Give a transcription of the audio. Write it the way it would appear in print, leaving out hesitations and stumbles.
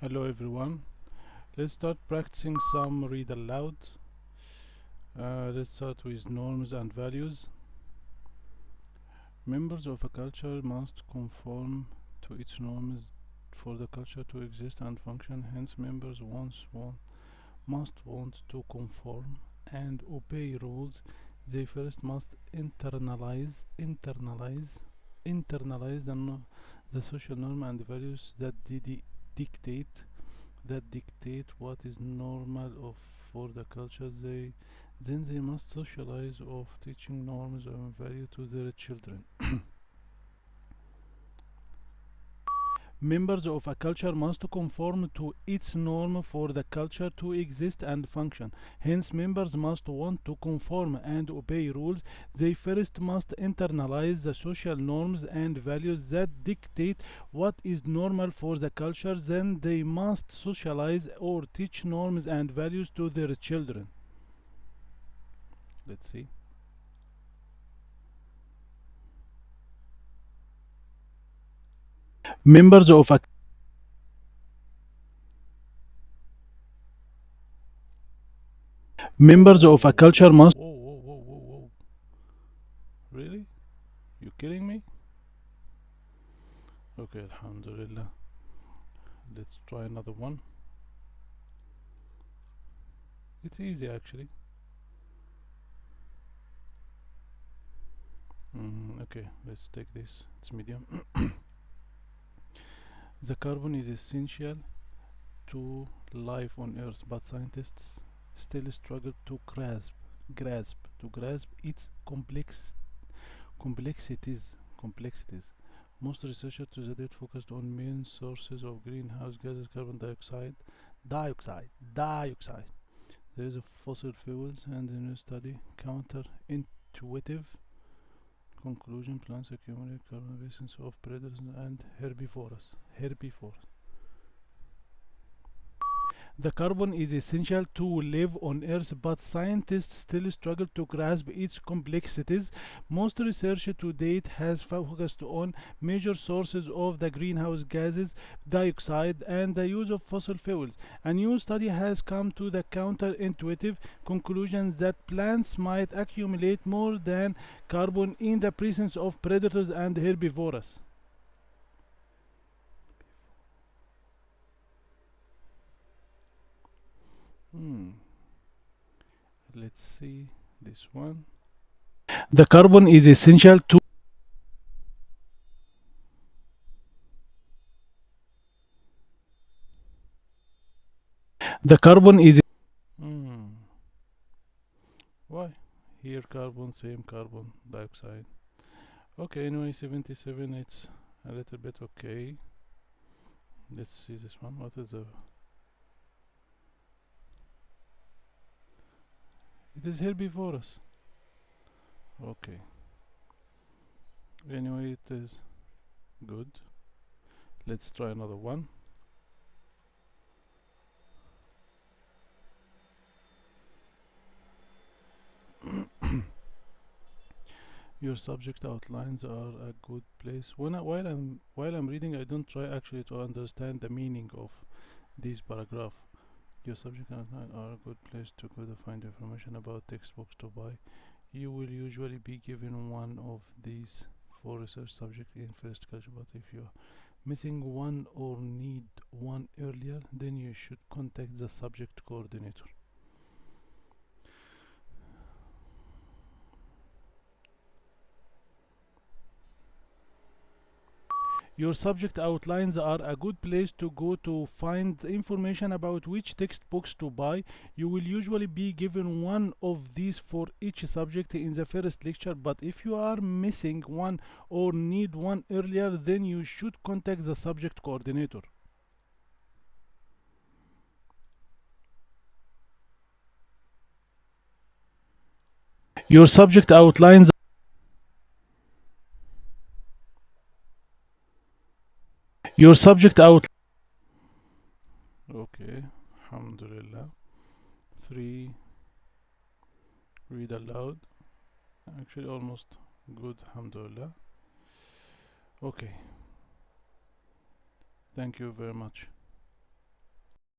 Hello everyone. Let's start practicing some read aloud. Let's start with norms and values. Members of a culture must conform to its norms for the culture to exist and function. Hence, members must want to conform and obey rules. They first must internalize the social norm and values that dictate what is normal for the culture. Then they must socialize of teaching norms and value to their children. Members of a culture must conform to its norm for the culture to exist and function. Hence, members must want to conform and obey rules. They first must internalize the social norms and values that dictate what is normal for the culture. Then they must socialize or teach norms and values to their children. Let's see. Members of a culture must. Whoa, whoa, whoa, whoa, whoa. Really? You kidding me? Okay, alhamdulillah. Let's try another one. It's easy actually. Okay, let's take this. It's medium. The carbon is essential to life on Earth, but scientists still struggle to grasp its complexities. Most researchers to date focused on main sources of greenhouse gases, carbon dioxide. There is a fossil fuels, and the new study counterintuitive conclusion: plants accumulate carbon emissions of predators and herbivores. The carbon is essential to live on Earth, but scientists still struggle to grasp its complexities. Most research to date has focused on major sources of the greenhouse gases, dioxide, and the use of fossil fuels. A new study has come to the counterintuitive conclusion that plants might accumulate more than carbon in the presence of predators and herbivores. Let's see this one. The carbon is essential to. The carbon is. Why? Here carbon, same carbon dioxide. Okay, anyway, 77, it's a little bit okay. Let's see this one. What is the. It is here before us. Okay. Anyway, it is good. Let's try another one. Your subject outlines are a good place. While I'm reading, I don't try actually to understand the meaning of this paragraph. Your subject outlines are a good place to go to find information about textbooks to buy. You will usually be given one of these for research subject in first culture, but if you are missing one or need one earlier, then you should contact the subject coordinator. Your subject outlines are a good place to go to find information about which textbooks to buy. You will usually be given one of these for each subject in the first lecture, but if you are missing one or need one earlier, then you should contact the subject coordinator. Your subject outlines. Your subject out. Okay, alhamdulillah. 3, read aloud. Actually, almost good, alhamdulillah. Okay, thank you very much.